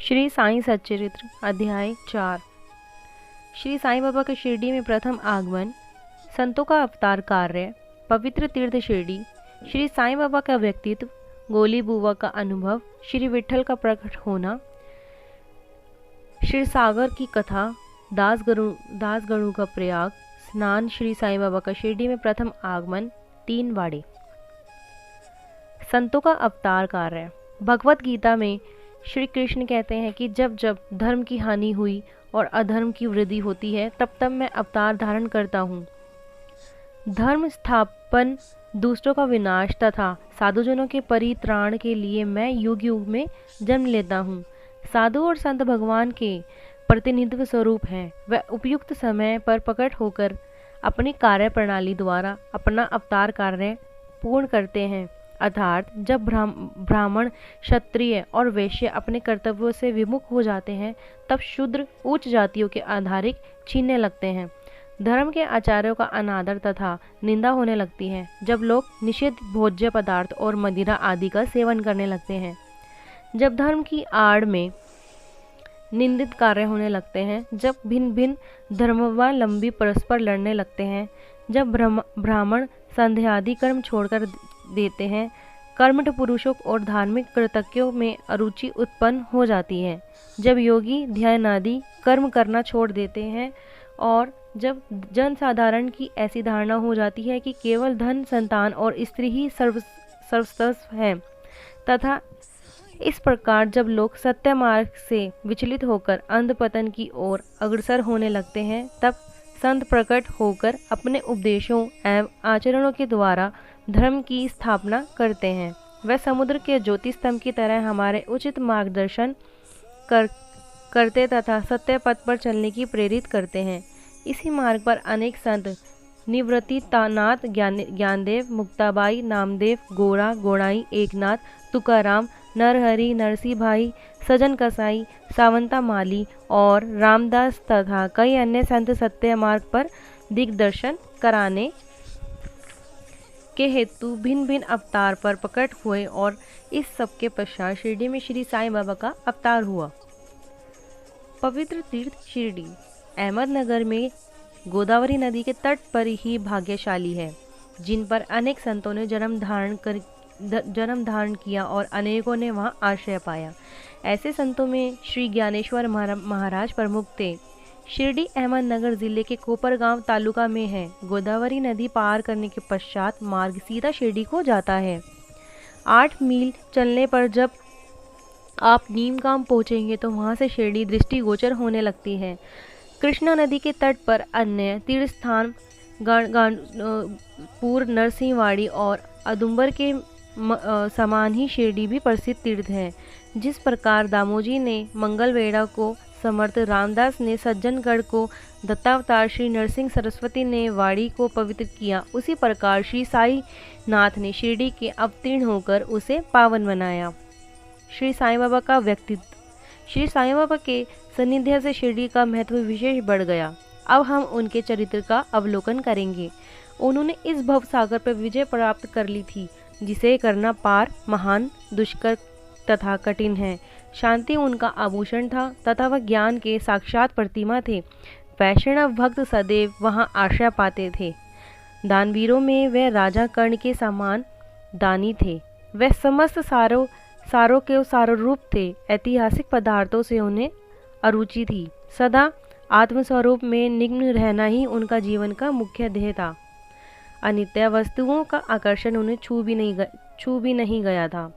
श्री साईं सच्चरित्र अध्याय 4। श्री साईं बाबा के शिरडी में प्रथम आगमन, संतों का अवतार कार्य, पवित्र तीर्थ शिरडी, श्री साईं बाबा का व्यक्तित्व, गोली बुआ का अनुभव, श्री विठल का प्रकट होना, श्री सागर की कथा, दासगणु का प्रयाग, स्नान, श्री साईं बाबा का शिरडी में प्रथम आगमन, 3 वाड़े। संतों का अवतार कार्य। भगवत गीता में श्री कृष्ण कहते हैं कि जब जब धर्म की हानि हुई और अधर्म की वृद्धि होती है, तब तब मैं अवतार धारण करता हूँ। धर्म स्थापन, दूसरों का विनाश तथा साधुजनों के परित्राण के लिए मैं युग युग में जन्म लेता हूँ। साधु और संत भगवान के प्रतिनिधित्व स्वरूप हैं। वह उपयुक्त समय पर प्रकट होकर अपनी कार्य प्रणाली द्वारा अपना अवतार कार्य पूर्ण करते हैं। अर्थात जब ब्राह्मण, क्षत्रिय और वैश्य अपने कर्तव्यों से विमुख हो जाते हैं, तब शूद्र उच्च जातियों के आधारिक छीनने लगते हैं। धर्म के आचार्यों का अनादर तथा निंदा होने लगती है। जब लोग निषिद्ध भोज्य पदार्थ और मदिरा आदि का सेवन करने लगते हैं, जब धर्म की आड़ में निंदित कार्य होने लगते हैं, जब भिन्न भिन्न धर्मावलंबी परस्पर लड़ने लगते हैं, जब ब्राह्मण संध्यादि कर्म छोड़कर देते हैं, कर्मठ पुरुषों और धार्मिक कृतज्ञों में अरुचि उत्पन्न हो जाती है, जब योगी ध्यान आदि कर्म करना छोड़ देते हैं और जब जन साधारण की ऐसी धारणा हो जाती है कि केवल धन, संतान और स्त्री ही सर्वस्व है, तथा इस प्रकार जब लोग सत्य मार्ग से विचलित होकर अंधपतन की ओर अग्रसर होने लगते हैं, तब संत प्रकट होकर अपने उपदेशों एवं आचरणों के द्वारा धर्म की स्थापना करते हैं। वह समुद्र के ज्योति स्तंभ की तरह हमारे उचित मार्गदर्शन करते तथा सत्य पथ पर चलने की प्रेरित करते हैं। इसी मार्ग पर अनेक संत निवृत्तिनाथ, ज्ञानदेव, मुक्ताबाई, नामदेव, गोरा, गोड़ाई, एकनाथ, तुकाराम, नरहरि, नरसी भाई, सजन कसाई, सावंता माली और रामदास तथा कई अन्य संत सत्य मार्ग पर दिग्दर्शन कराने के हेतु भिन्न भिन्न अवतार पर प्रकट हुए और इस सब के पश्चात शिरडी में श्री साईं बाबा का अवतार हुआ। पवित्र तीर्थ शिरडी अहमदनगर में गोदावरी नदी के तट पर ही भाग्यशाली है, जिन पर अनेक संतों ने जन्म धारण किया और अनेकों ने वहां आश्रय पाया। ऐसे संतों में श्री ज्ञानेश्वर महाराज प्रमुख थे। शिरडी अहमदनगर जिले के कोपरगांव तालुका में है। गोदावरी नदी पार करने के पश्चात मार्ग सीधा शिरडी को जाता है। 8 मील चलने पर जब आप नीमगाम पहुंचेंगे तो वहां से शिरडी दृष्टिगोचर होने लगती है। कृष्णा नदी के तट पर अन्य तीर्थ स्थान पूर, नरसिंहवाड़ी और औदुंबर के समान ही शिरडी भी प्रसिद्ध तीर्थ है। जिस प्रकार दामोजी ने मंगलवेढ़ा को, समर्थ रामदास ने सज्जनगढ़ को, दत्तावतार श्री नरसिंह सरस्वती ने वाड़ी को पवित्र किया, उसी प्रकार श्री साई नाथ ने शिरडी के अवतीर्ण होकर उसे पावन बनाया। श्री साईं बाबा का व्यक्तित्व। श्री साईं बाबा के सानिध्य से शिरडी का महत्व विशेष बढ़ गया। अब हम उनके चरित्र का अवलोकन करेंगे। उन्होंने इस भव सागर पर विजय प्राप्त कर ली थी, जिसे करना पार महान, दुष्कर तथा कठिन है। शांति उनका आभूषण था तथा वह ज्ञान के साक्षात प्रतिमा थे। वैष्णव भक्त सदैव वहां आश्रय पाते थे। दानवीरों में वे राजा कर्ण के समान दानी थे। वे समस्त सारों के सारोरूप थे। ऐतिहासिक पदार्थों से उन्हें अरुचि थी। सदा आत्मस्वरूप में निम्न रहना ही उनका जीवन का मुख्य ध्येय था। अनित्य वस्तुओं का आकर्षण उन्हें छू भी नहीं गया था।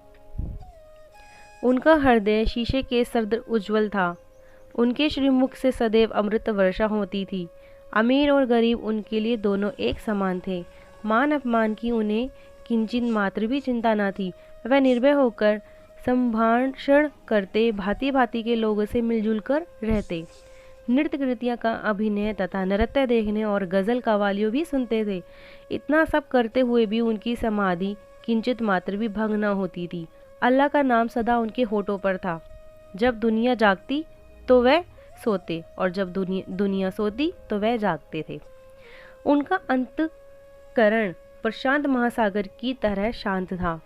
उनका हृदय शीशे के सदृश उज्ज्वल था। उनके श्रीमुख से सदैव अमृत वर्षा होती थी। अमीर और गरीब उनके लिए दोनों एक समान थे। मान अपमान की उन्हें किंचित मात्र भी चिंता न थी। वह निर्भय होकर संभाषण करते, भांति भांति के लोगों से मिलजुल कर रहते। नृत्य कृतियाँ का अभिनय तथा नृत्य देखने और गजल कवालियों भी सुनते थे। इतना सब करते हुए भी उनकी समाधि किंचित मात्र भी भंग न होती थी। अल्लाह का नाम सदा उनके होठों पर था। जब दुनिया जागती तो वह सोते और जब दुनिया सोती तो वह जागते थे। उनका अंतःकरण प्रशांत महासागर की तरह शांत था।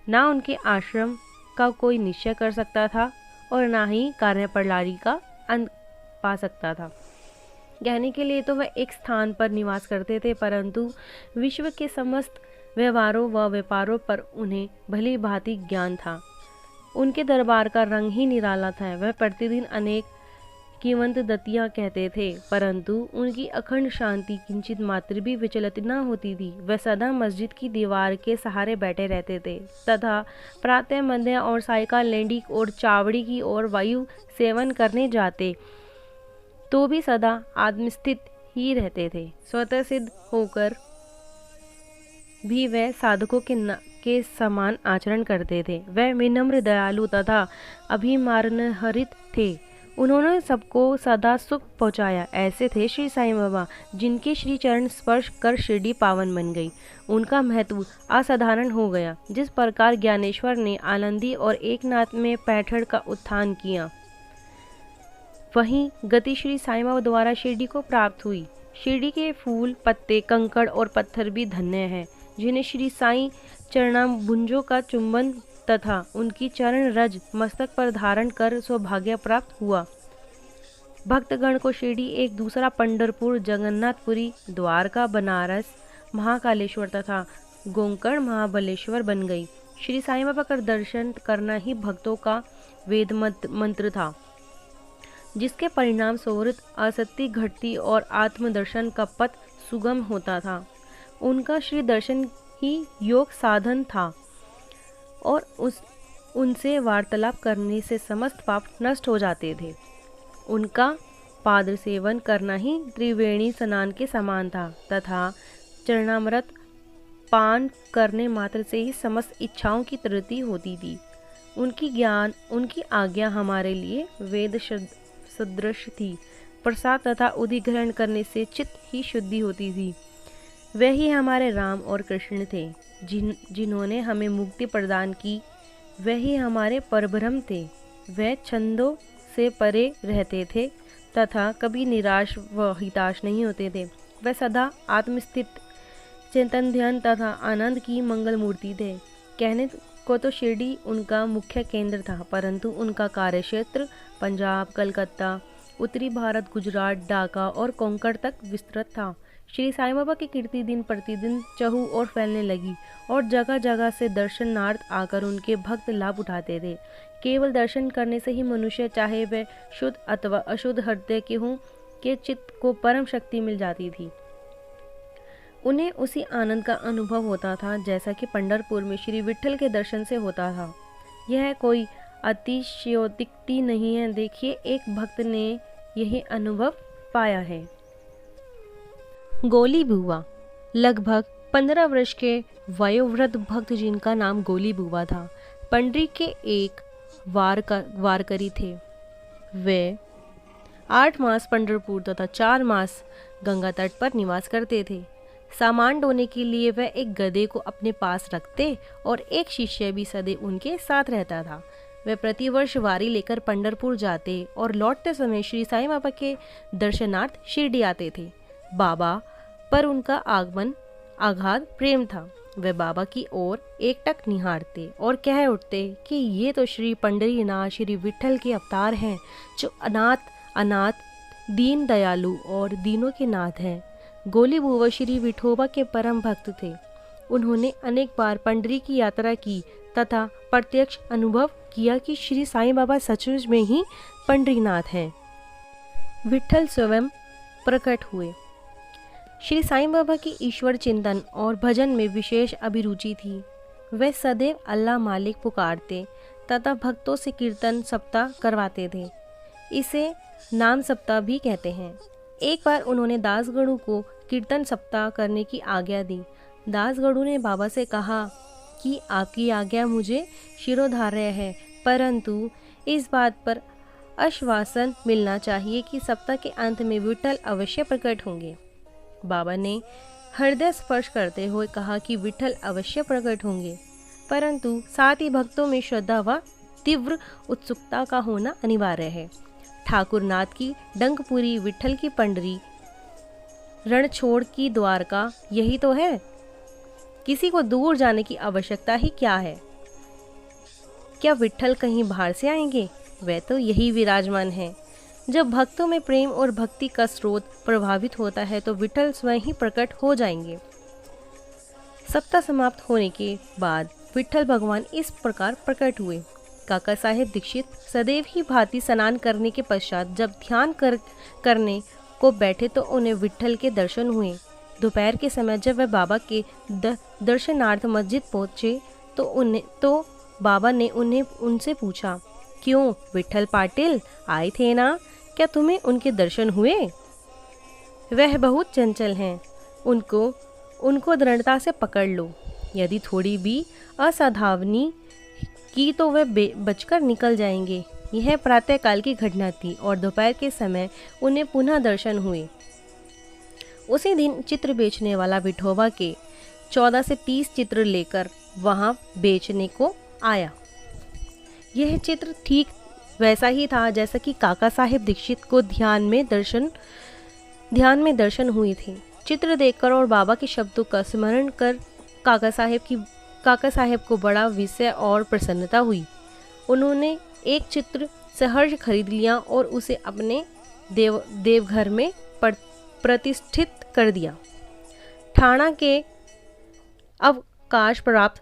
ना उनके आश्रम का कोई निश्चय कर सकता था और ना ही कार्यप्रणाली का अंत पा सकता था। कहने के लिए तो वह एक स्थान पर निवास करते थे, परंतु विश्व के समस्त व्यवहारों व व्यापारों पर उन्हें भली भांति ज्ञान था। उनके दरबार का रंग ही निराला था। वह प्रतिदिन अनेक किंवदंतियां कहते थे, परंतु उनकी अखंड शांति किंचित मात्र भी विचलित न होती थी। वह सदा मस्जिद की दीवार के सहारे बैठे रहते थे तथा प्रातः, मध्य और सायकाल लेंडी और चावड़ी की ओर वायु सेवन करने जाते तो भी सदा आत्मस्थित ही रहते थे। स्वतः सिद्ध होकर भी वह साधकों के समान आचरण करते थे। वह विनम्र, दयालु तथा अभिमानरहित थे। उन्होंने सबको सदा सुख पहुंचाया। ऐसे थे श्री साईं बाबा, जिनके श्री चरण स्पर्श कर शिरडी पावन बन गई। उनका महत्व असाधारण हो गया। जिस प्रकार ज्ञानेश्वर ने आनंदी और एकनाथ में पैठण का उत्थान किया, वहीं गति श्री साईं बाबा द्वारा शिरडी को प्राप्त हुई। शिरडी के फूल, पत्ते, कंकड़ और पत्थर भी धन्य हैं, जिन्हें श्री साईं चरणाम्बुजों का चुंबन तथा उनकी चरण रज मस्तक पर धारण कर सौभाग्य प्राप्त हुआ। भक्तगण को शिरडी एक दूसरा पंढरपुर, जगन्नाथपुरी, द्वारका, बनारस, महाकालेश्वर तथा गोकर्ण महाबलेश्वर बन गई। श्री साईं बाबा का दर्शन करना ही भक्तों का वेद मंत्र था, जिसके परिणाम स्वरूप आसक्ति घटती और आत्मदर्शन का पथ सुगम होता था। उनका श्री दर्शन ही योग साधन था और उनसे वार्तालाप करने से समस्त पाप नष्ट हो जाते थे। उनका पाद सेवन करना ही त्रिवेणी स्नान के समान था तथा चरणामृत पान करने मात्र से ही समस्त इच्छाओं की तृप्ति होती थी। उनकी आज्ञा हमारे लिए वेद सदृश थी। प्रसाद तथा उदिग्रहण करने से चित्त ही शुद्धि होती थी। वे ही हमारे राम और कृष्ण थे, जिन्होंने हमें मुक्ति प्रदान की। वे ही हमारे परब्रह्म थे। वे छंदों से परे रहते थे तथा कभी निराश व हिताश नहीं होते थे। वे सदा आत्मस्थित, चिंतन, ध्यान तथा आनंद की मंगल मूर्ति थे। कहने को तो शिरडी उनका मुख्य केंद्र था, परंतु उनका कार्यक्षेत्र पंजाब, कलकत्ता, उत्तरी भारत, गुजरात, ढाका और कोंकण तक विस्तृत था। श्री साईं बाबा की कीर्ति दिन प्रतिदिन चहु और फैलने लगी और जगह जगह से दर्शनार्थ आकर उनके भक्त लाभ उठाते थे। केवल दर्शन करने से ही मनुष्य, चाहे वह शुद्ध अथवा अशुद्ध हृदय के हों, के चित्त को परम शक्ति मिल जाती थी। उन्हें उसी आनंद का अनुभव होता था जैसा कि पंढरपुर में श्री विट्ठल के दर्शन से होता था। यह कोई अतिशयोक्ति नहीं है। देखिए, एक भक्त ने यही अनुभव पाया है। गोली बुआ, लगभग 15 वर्ष के वयोवृद्ध भक्त, जिनका नाम गोली बुआ था, पंडरी के एक वारकरी थे। वे 8 मास पंढरपुर तथा 4 मास गंगा तट पर निवास करते थे। सामान ढोने के लिए वह एक गधे को अपने पास रखते और एक शिष्य भी सदैव उनके साथ रहता था। वे प्रतिवर्ष वारी लेकर पंढरपुर जाते और लौटते समय श्री साईं बाबा के दर्शनार्थ शिरडी आते थे। बाबा पर उनका आगमन अगाध प्रेम था। वे बाबा की ओर एकटक निहारते और कह उठते कि ये तो श्री पंढरीनाथ, श्री विट्ठल के अवतार हैं, जो अनाथ, दीन दयालु और दीनों के नाथ हैं। गोली बुआ श्री विठोबा के परम भक्त थे। उन्होंने अनेक बार पंढरी की यात्रा की तथा प्रत्यक्ष अनुभव किया कि श्री साईं बाबा सचमुच में ही पंढरीनाथ हैं। विट्ठल स्वयं प्रकट हुए। श्री साईं बाबा की ईश्वर चिंतन और भजन में विशेष अभिरुचि थी। वे सदैव अल्लाह मालिक पुकारते तथा भक्तों से कीर्तन सप्ताह करवाते थे। इसे नाम सप्ताह भी कहते हैं। एक बार उन्होंने दासगणु को कीर्तन सप्ताह करने की आज्ञा दी। दासगणु ने बाबा से कहा कि आपकी आज्ञा मुझे शिरोधार्य है, परंतु इस बात पर आश्वासन मिलना चाहिए कि सप्ताह के अंत में विट्ठल अवश्य प्रकट होंगे। बाबा ने हृदय स्पर्श करते हुए कहा कि विट्ठल अवश्य प्रकट होंगे, परंतु साथ ही भक्तों में श्रद्धा व तीव्र उत्सुकता का होना अनिवार्य है। ठाकुरनाथ की डंकपुरी, विट्ठल की पंडरी, रणछोड़ की द्वारका, यही तो है। किसी को दूर जाने की आवश्यकता ही क्या है? क्या विट्ठल कहीं बाहर से आएंगे? वह तो यही विराजमान है। जब भक्तों में प्रेम और भक्ति का स्रोत प्रभावित होता है तो विठल स्वयं ही प्रकट हो जाएंगे। सप्ताह समाप्त होने के बाद विठल भगवान इस प्रकार प्रकट हुए। काका साहेब दीक्षित सदैव ही भांति स्नान करने के पश्चात जब ध्यान करने को बैठे तो उन्हें विठल के दर्शन हुए। दोपहर के समय जब वह बाबा के दर्शनार्थ मस्जिद पहुँचे तो बाबा ने उनसे पूछा, क्यों विठल पाटिल आए थे ना, क्या तुम्हें उनके दर्शन हुए? वह बहुत चंचल हैं, उनको दृढ़ता से पकड़ लो। यदि थोड़ी भी असावधानी की तो वह बचकर निकल जाएंगे। यह प्रातःकाल की घटना थी और दोपहर के समय उन्हें पुनः दर्शन हुए। उसी दिन चित्र बेचने वाला विठोबा के 14 से 30 चित्र लेकर वहां बेचने को आया। यह चित्र ठीक वैसा ही था जैसा कि काका साहेब दीक्षित को ध्यान में दर्शन हुए थे। चित्र देखकर और बाबा के शब्दों का स्मरण कर काका साहेब को बड़ा विस्मय और प्रसन्नता हुई। उन्होंने एक चित्र सहर्ष खरीद लिया और उसे अपने देवघर में प्रतिष्ठित कर दिया। ठाणा के अवकाश प्राप्त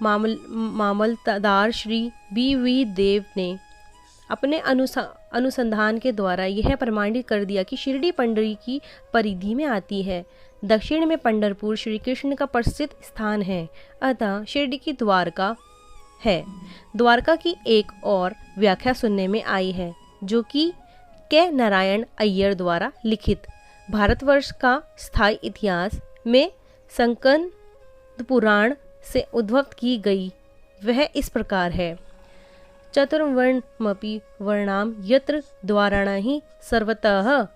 मामलतदार श्री B.V. देव ने अपने अनुसंधान के द्वारा यह प्रमाणित कर दिया कि शिरडी पंडरी की परिधि में आती है। दक्षिण में पंढरपुर श्री कृष्ण का प्रसिद्ध स्थान है, अतः शिरडी की द्वारका है। द्वारका की एक और व्याख्या सुनने में आई है जो कि के नारायण अय्यर द्वारा लिखित भारतवर्ष का स्थायी इतिहास में स्कंद पुराण से उद्भव की गई। वह इस प्रकार है, चतुर्वर्णमपि वर्णाम यत्र द्वाराणा ही सर्वतः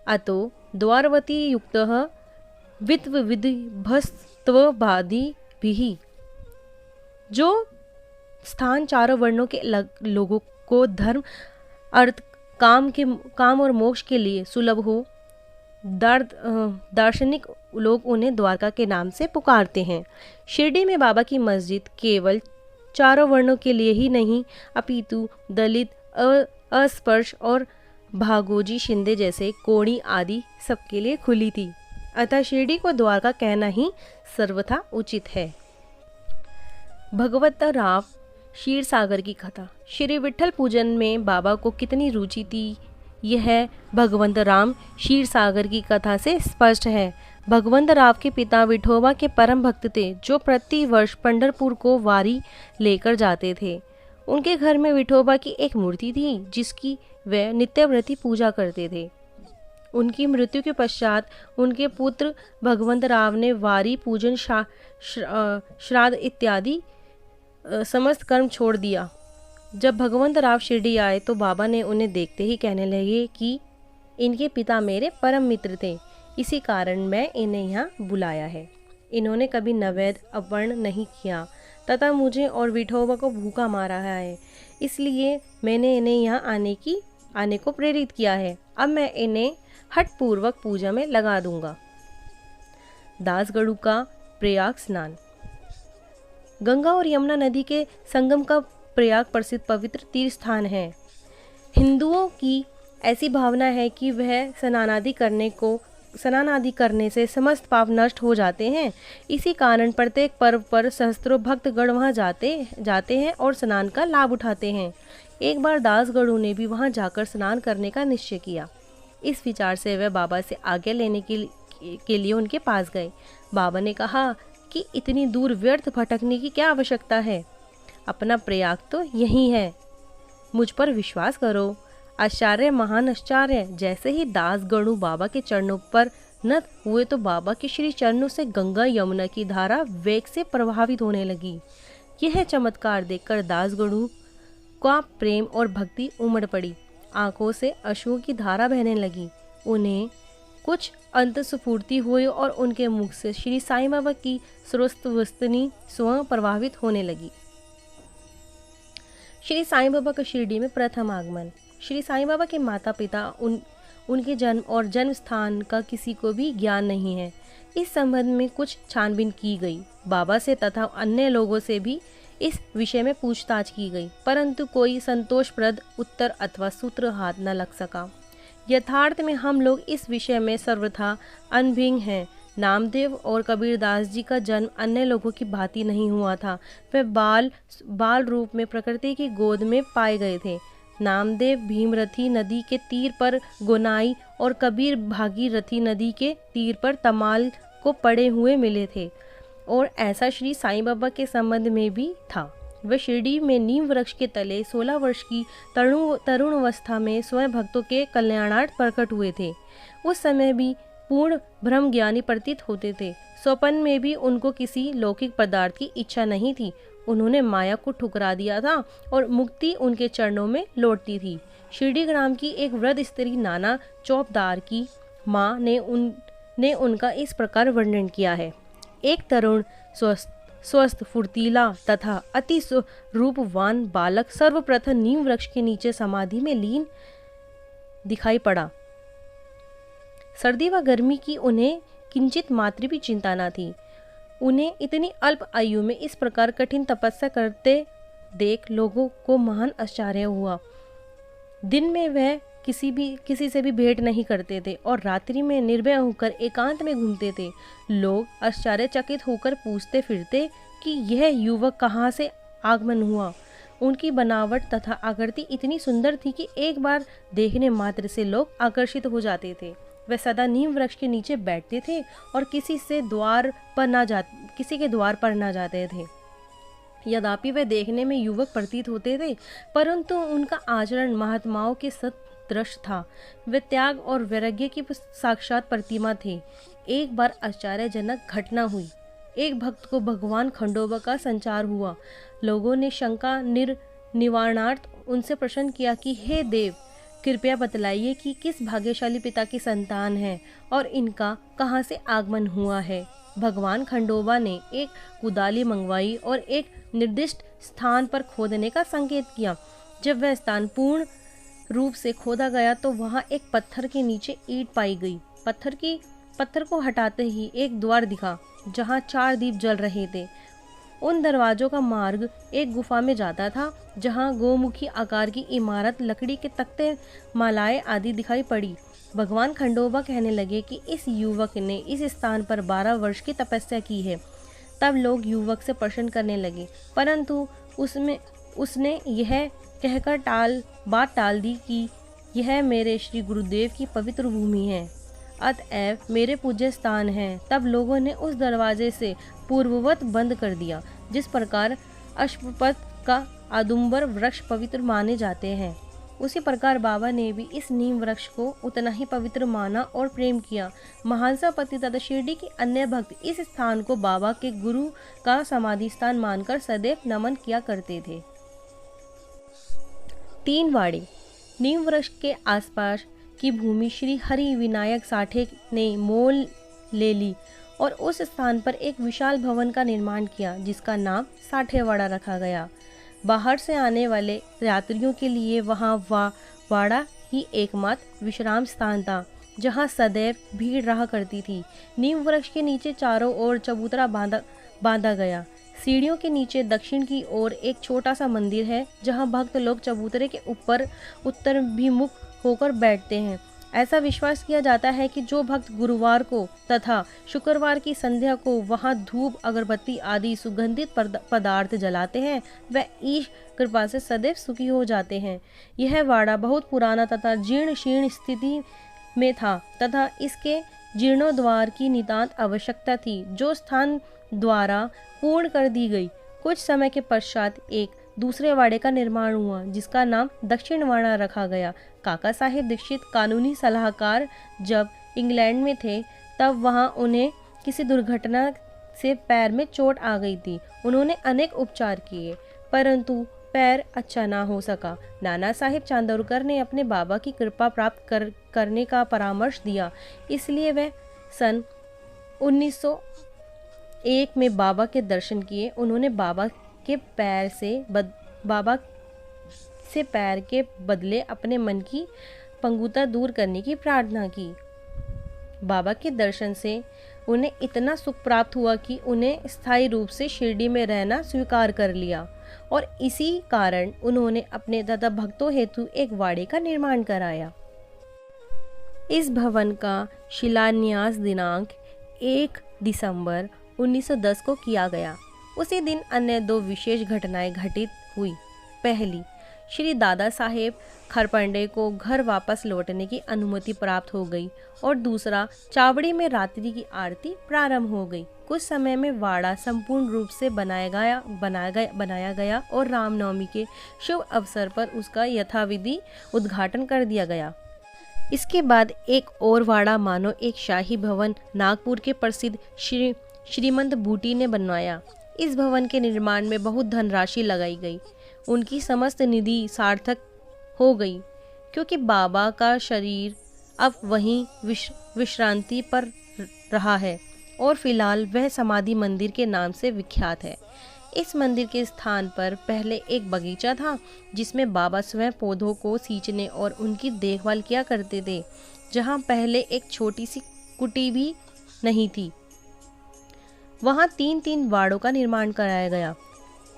अतो द्वारवती युक्तः विद्विभस्तवादिभिः। जो स्थान चारों वर्णों के लोगों को धर्म अर्थ काम और मोक्ष के लिए सुलभ हो, दार्शनिक लोग उन्हें द्वारका के नाम से पुकारते हैं। शिरडी में बाबा की मस्जिद केवल चारों वर्णों के लिए ही नहीं अपितु दलित, अस्पृश और भागोजी शिंदे जैसे कोणी आदि सबके लिए खुली थी। अतः शिरडी को द्वारका कहना ही सर्वथा उचित है। भगवत राव क्षीर सागर की कथा। श्री विठल पूजन में बाबा को कितनी रुचि थी, यह भगवंत राम क्षीर सागर की कथा से स्पष्ट है। भगवंत राव के पिता विठोबा के परम भक्त थे, जो प्रति वर्ष पंढरपुर को वारी लेकर जाते थे। उनके घर में विठोबा की एक मूर्ति थी जिसकी वे नित्यव्रती पूजा करते थे। उनकी मृत्यु के पश्चात उनके पुत्र भगवंत राव ने वारी पूजन, श्राद्ध इत्यादि समस्त कर्म छोड़ दिया। जब भगवंत राव शिरडी आए तो बाबा ने उन्हें देखते ही कहने लगे कि इनके पिता मेरे परम मित्र थे, इसी कारण मैं इन्हें यहाँ बुलाया है। इन्होंने कभी नैवेद्य अर्पण नहीं किया तथा मुझे और विठोबा को भूखा मारा है, इसलिए मैंने इन्हें यहाँ आने को प्रेरित किया है। अब मैं इन्हें हठपूर्वक पूजा में लगा दूंगा। दासगढ़ू का प्रयाग स्नान। गंगा और यमुना नदी के संगम का प्रयाग प्रसिद्ध पवित्र तीर्थ स्थान है। हिंदुओं की ऐसी भावना है कि वह स्नान आदि करने से समस्त पाप नष्ट हो जाते हैं। इसी कारण प्रत्येक पर्व पर सहस्त्रों भक्तगण वहां जाते हैं और स्नान का लाभ उठाते हैं। एक बार दासगढ़ू ने भी वहां जाकर स्नान करने का निश्चय किया। इस विचार से वह बाबा से आज्ञा लेने के लिए उनके पास गए। बाबा ने कहा कि इतनी दूर व्यर्थ भटकने की क्या आवश्यकता है, अपना प्रयाग तो यही है, मुझ पर विश्वास करो। आचार्य महान आचार्य। जैसे ही दासगणु बाबा के चरणों पर नत हुए तो बाबा के श्री चरणों से गंगा यमुना की धारा वेग से प्रभावित होने लगी। यह चमत्कार देखकर दासगणु का प्रेम और भक्ति उमड़ पड़ी। आंखों से अश्रु की धारा बहने लगी। उन्हें कुछ अंतस्फूर्ति हुई और उनके मुख से श्री साईं बाबा की स्रोतवस्तनी स्वयं प्रभावित होने लगी। श्री साईं बाबा का शिरडी में प्रथम आगमन। श्री साईं बाबा के माता पिता उनके जन्म और जन्म स्थान का किसी को भी ज्ञान नहीं है। इस संबंध में कुछ छानबीन की गई। बाबा से तथा अन्य लोगों से भी इस विषय में पूछताछ की गई, परंतु कोई संतोषप्रद उत्तर अथवा सूत्र हाथ न लग सका। यथार्थ में हम लोग इस विषय में सर्वथा अनभिज्ञ हैं। नामदेव और कबीरदास जी का जन्म अन्य लोगों की भांति नहीं हुआ था। वे बाल रूप में प्रकृति की गोद में पाए गए थे। नामदेव भीमरथी नदी के तीर पर गोनाई और कबीर भागीरथी नदी के तीर पर तमाल को पड़े हुए मिले थे। और ऐसा श्री साईं बाबा के संबंध में भी था। वे शिरडी में नीम वृक्ष के तले 16 वर्ष की तरुण अवस्था में स्वयं भक्तों के कल्याणार्थ प्रकट हुए थे। उस समय भी पूर्ण ब्रह्म ज्ञानी प्रतीत होते थे। स्वप्न में भी उनको किसी लौकिक पदार्थ की इच्छा नहीं थी। उन्होंने माया को ठुकरा दिया था और मुक्ति उनके चरणों में लौटती थी। शिरडी ग्राम की एक वृद्ध स्त्री नाना चौबदार की माँ ने उनका इस प्रकार वर्णन किया है। एक तरुण स्वस्थ फुर्तीला तथा अति रूपवान बालक सर्वप्रथम नीम वृक्ष के नीचे समाधि में लीन दिखाई पड़ा। सर्दी व गर्मी की उन्हें किंचित मात्र भी चिंता न थी। उन्हें इतनी अल्प आयु में इस प्रकार कठिन तपस्या करते देख लोगों को महान आश्चर्य हुआ। दिन में वह किसी से भी भेंट नहीं करते थे और रात्रि में निर्भय होकर एकांत में घूमते थे। लोग आश्चर्यचकित होकर पूछते फिरते कि यह युवक कहाँ से आगमन हुआ। उनकी बनावट तथा आकृति इतनी सुंदर थी कि एक बार देखने मात्र से लोग आकर्षित हो जाते थे। वे सदा नीम वृक्ष के नीचे बैठते थे और किसी के द्वार पर न जाते थे। यद्यपि वे देखने में युवक प्रतीत होते थे, परंतु उनका आचरण महात्माओं के सदृश था। वे त्याग और वैराग्य की साक्षात प्रतिमा थे। एक बार आश्चर्यजनक घटना हुई। एक भक्त को भगवान खंडोबा का संचार हुआ। लोगों ने शंका निवारणार्थ उनसे प्रश्न किया कि हे देव, कृपया बतलाइए कि किस भाग्यशाली पिता की संतान है और इनका कहाँ से आगमन हुआ है। भगवान खंडोबा ने एक कुदाली मंगवाई और एक निर्दिष्ट स्थान पर खोदने का संकेत किया। जब वह स्थान पूर्ण रूप से खोदा गया तो वहां एक पत्थर के नीचे ईंट पाई गई। पत्थर को हटाते ही एक द्वार दिखा जहां 4 दीप जल रहे थे। उन दरवाजों का मार्ग एक गुफा में जाता था जहां गोमुखी आकार की इमारत, लकड़ी के तख्ते, मालाएं आदि दिखाई पड़ी। भगवान खंडोबा कहने लगे कि इस युवक ने इस स्थान पर 12 वर्ष की तपस्या की है। तब लोग युवक से प्रश्न करने लगे, परंतु उसने यह कहकर बात टाल दी कि यह मेरे श्री गुरुदेव की पवित्र भूमि है, अतएव मेरे पूज्य स्थान है। तब लोगों ने उस दरवाजे से पूर्ववत बंद कर दिया। जिस प्रकार अश्वपथ का आदुम्बर वृक्ष पवित्र माने जाते हैं, उसी प्रकार बाबा ने भी इस नीम वृक्ष को उतना ही पवित्र माना और प्रेम किया। महांसापति तथा शिरडी के अन्य भक्त इस स्थान को बाबा के गुरु का समाधि स्थान मानकर सदैव नमन किया करते थे। 3 वाड़े। नीम वृक्ष के आसपास की भूमि श्री हरि विनायक साठे ने मोल ले ली और उस स्थान पर एक विशाल भवन का निर्माण किया जिसका नाम साठेवाड़ा रखा गया। बाहर से आने वाले यात्रियों के लिए वहाँ वाड़ा ही एकमात्र विश्राम स्थान था जहाँ सदैव भीड़ रहा करती थी। नीम वृक्ष के नीचे चारों ओर चबूतरा बांधा गया। सीढ़ियों के नीचे दक्षिण की ओर एक छोटा सा मंदिर है जहाँ भक्त लोग चबूतरे के ऊपर उत्तराभिमुख होकर बैठते हैं। ऐसा विश्वास किया जाता है कि जो भक्त गुरुवार को तथा शुक्रवार की संध्या को वहां धूप, अगरबत्ती आदि सुगंधित पदार्थ जलाते हैं वह ईश कृपा से सदैव सुखी हो जाते हैं। यह वाड़ा बहुत पुराना तथा जीर्ण शीर्ण स्थिति में था तथा इसके जीर्णोद्धार की नितांत आवश्यकता थी, जो स्थान द्वारा पूर्ण कर दी गई। कुछ समय के पश्चात एक दूसरे वाड़े का निर्माण हुआ जिसका नाम दक्षिण वाड़ा रखा गया। काका साहेब दीक्षित कानूनी सलाहकार जब इंग्लैंड में थे तब वहां उन्हें किसी दुर्घटना से पैर में चोट आ गई थी। उन्होंने अनेक उपचार किए परंतु पैर अच्छा ना हो सका। नाना साहेब चांदोरकर ने अपने बाबा की कृपा प्राप्त करने का परामर्श दिया, इसलिए वह सन 1901 में बाबा के दर्शन किए। उन्होंने बाबा से पैर के बदले अपने मन की पंगुता दूर करने की प्रार्थना की। बाबा के दर्शन से उन्हें इतना सुख प्राप्त हुआ कि उन्हें स्थायी रूप से शिरडी में रहना स्वीकार कर लिया। और इसी कारण उन्होंने अपने तथा भक्तों हेतु एक वाड़े का निर्माण कराया। इस भवन का शिलान्यास दिनांक 1 दिसंबर 1910 को किया गया। उसी दिन अन्य दो विशेष घटनाएं घटित हुई। पहली, श्री दादा साहेब खरपंडे को घर वापस लौटने की अनुमति प्राप्त हो गई और दूसरा, चावड़ी में रात्रि की आरती प्रारंभ हो गई। कुछ समय में वाड़ा संपूर्ण रूप से बनाया गया और रामनवमी के शुभ अवसर पर उसका यथाविधि उद्घाटन कर दिया गया। इसके बाद एक और वाड़ा मानो एक शाही भवन नागपुर के प्रसिद्ध श्रीमंत बूटी ने बनवाया। इस भवन के निर्माण में बहुत धनराशि लगाई गई। उनकी समस्त निधि सार्थक हो गई, क्योंकि बाबा का शरीर अब वहीं विश्रांति पर रहा है और फिलहाल वह समाधि मंदिर के नाम से विख्यात है। इस मंदिर के स्थान पर पहले एक बगीचा था, जिसमें बाबा स्वयं पौधों को सींचने और उनकी देखभाल किया करते थे। जहां पहले एक छोटी सी कुटी भी नहीं थी, वहां 3-3 वाड़ों का निर्माण कराया गया।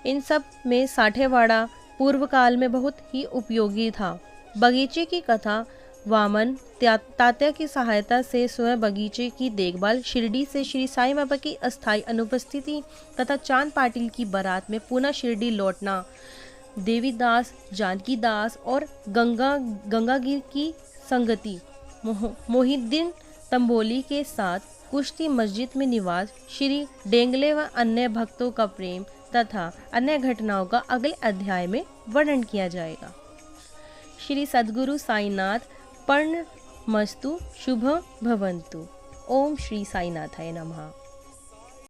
इन सब में साठेवाड़ा पूर्व काल में बहुत ही उपयोगी था। बगीचे की कथा वामन तात्या की सहायता से स्वयं बगीचे की देखभाल, शिरडी से श्री साईं बाबा की अस्थायी अनुपस्थिति तथा चांद पाटिल की बारात में पुनः शिरडी लौटना, देवीदास, जानकी दास और गंगागिर की संगति, मोहिद्दीन तंबोली के साथ कुश्ती मस्जिद में निवास, श्री डेंगले व अन्य भक्तों का प्रेम तथा अन्य घटनाओं का अगले अध्याय में वर्णन किया जाएगा। श्री सद्गुरु साईनाथ पर्णमस्तु, शुभ भवन्तु। ओम श्री साईनाथाय नमः।